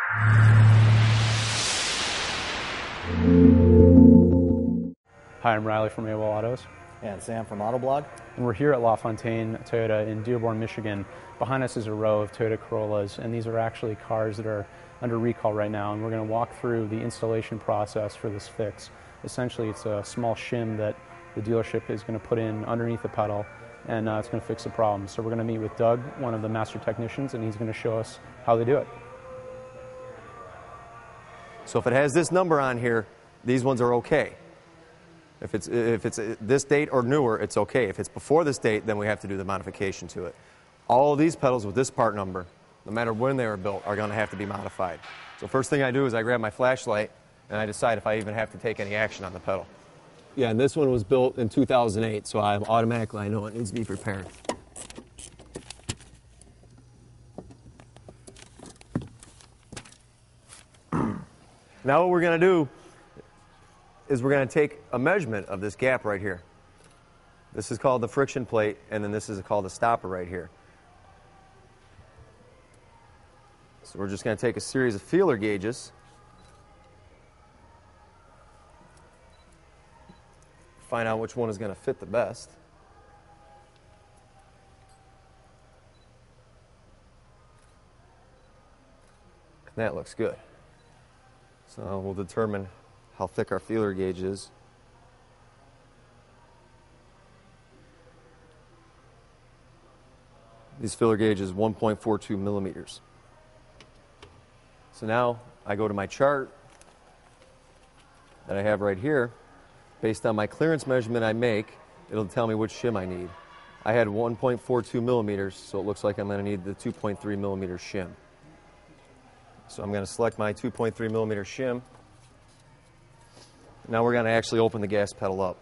Hi, I'm Riley from AWOL Autos. And Sam from Autoblog. And we're here at LaFontaine Toyota in Dearborn, Michigan. Behind us is a row of Toyota Corollas, and these are actually cars that are under recall right now, and we're going to walk through the installation process for this fix. Essentially, it's a small shim that the dealership is going to put in underneath the pedal, and it's going to fix the problem. So we're going to meet with Doug, one of the master technicians, and he's going to show us how they do it. So if it has this number on here, these ones are okay. If it's this date or newer, it's okay. If it's before this date, then we have to do the modification to it. All of these pedals with this part number, no matter when they were built, are going to have to be modified. So first thing I do is I grab my flashlight and I decide if I even have to take any action on the pedal. Yeah, and this one was built in 2008, so I know it needs to be prepared. Now what we're going to do is we're going to take a measurement of this gap right here. This is called the friction plate, and then this is called the stopper right here. So we're just going to take a series of feeler gauges, find out which one is going to fit the best. And that looks good. So we'll determine how thick our feeler gauge is. This feeler gauge is 1.42 millimeters. So now I go to my chart that I have right here. Based on my clearance measurement I make, it'll tell me which shim I need. I had 1.42 millimeters, so it looks like I'm going to need the 2.3 millimeter shim. So I'm going to select my 2.3 millimeter shim. Now we're going to actually open the gas pedal up.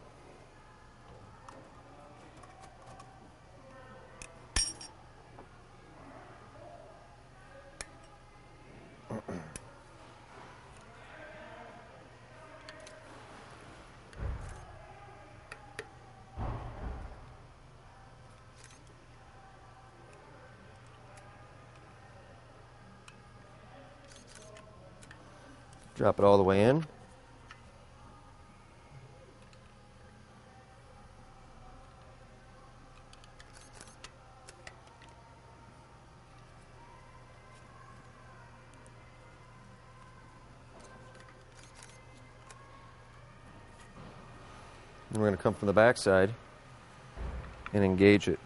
Drop it all the way in. And we're going to come from the back side and engage it.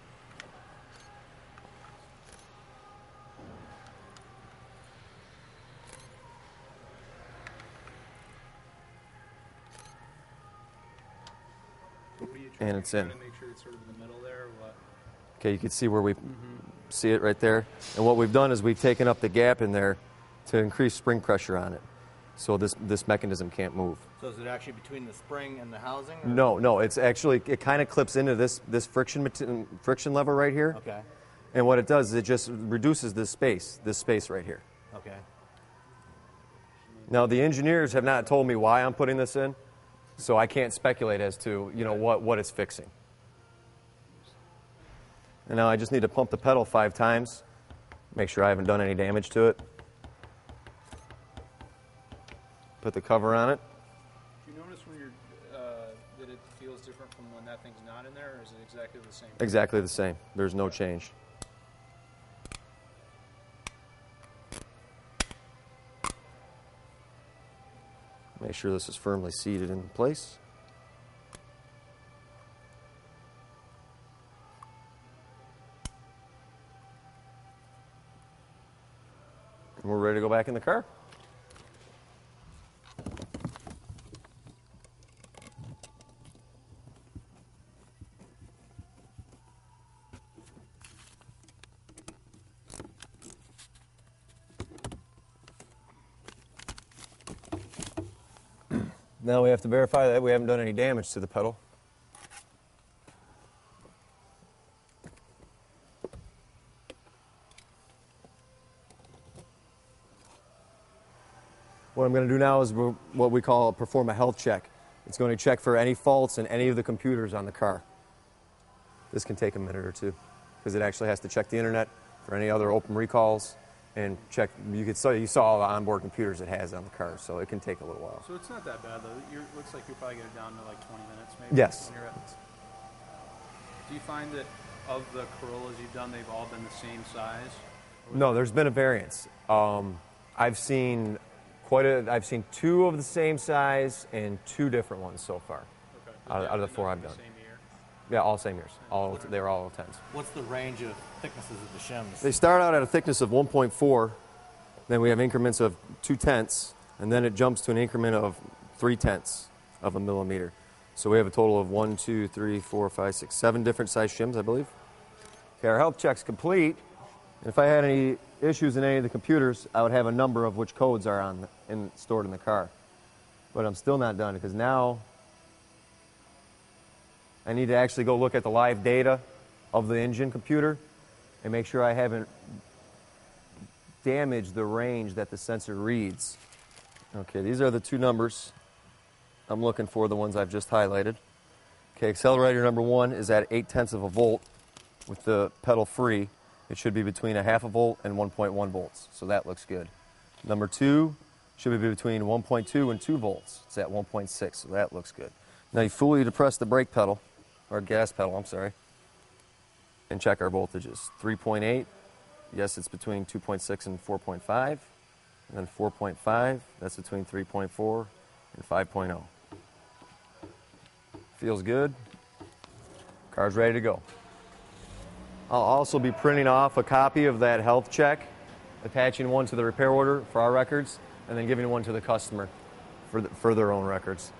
And it's in. Make sure it's sort of in the middle there, or what? Okay, you can see where we see it right there. And what we've done is we've taken up the gap in there to increase spring pressure on it, so this mechanism can't move. So is it actually between the spring and the housing? Or? No, it's actually, it kind of clips into this friction lever right here. Okay. And what it does is it just reduces this space right here. Okay. Now the engineers have not told me why I'm putting this in, so I can't speculate as to what it's fixing. And now I just need to pump the pedal 5 times, make sure I haven't done any damage to it. Put the cover on it. Do you notice when that it feels different from when that thing's not in there, or is it exactly the same? Exactly the same. There's no change. Make sure this is firmly seated in place. And we're ready to go back in the car. Now we have to verify that we haven't done any damage to the pedal. What I'm going to do now is what we call perform a health check. It's going to check for any faults in any of the computers on the car. This can take a minute or two because it actually has to check the internet for any other open recalls and check. You saw all the onboard computers it has on the car, so it can take a little while. So it's not that bad though. Looks like you'll probably get it down to like 20 minutes maybe. Yes. When you're at, do you find that of the Corollas you've done, they've all been the same size? No, there's been a variance. I've seen two of the same size and two different ones so far. Okay. Out of the four I've done. Same year? Yeah, all same years. They were all 10s. What's the range of thicknesses of the shims? They start out at a thickness of 1.4, then we have increments of 2/10, and then it jumps to an increment of 3/10 of a millimeter. So we have a total of 1, 2, 3, 4, 5, 6, 7 different size shims, I believe. Okay, our health check's complete. And if I had any issues in any of the computers, I would have a number of which codes are stored in the car. But I'm still not done because now I need to actually go look at the live data of the engine computer and make sure I haven't damaged the range that the sensor reads. Okay, these are the two numbers I'm looking for, the ones I've just highlighted. Okay, accelerator number 1 is at 0.8 of a volt with the pedal free. It should be between 0.5 volt and 1.1 volts, so that looks good. Number 2 should be between 1.2 and 2 volts. It's at 1.6, so that looks good. Now you fully depress the brake pedal, or gas pedal, I'm sorry, and check our voltages. 3.8, yes, it's between 2.6 and 4.5. And then 4.5, that's between 3.4 and 5.0. Feels good. Car's ready to go. I'll also be printing off a copy of that health check, attaching one to the repair order for our records, and then giving one to the customer for their own records.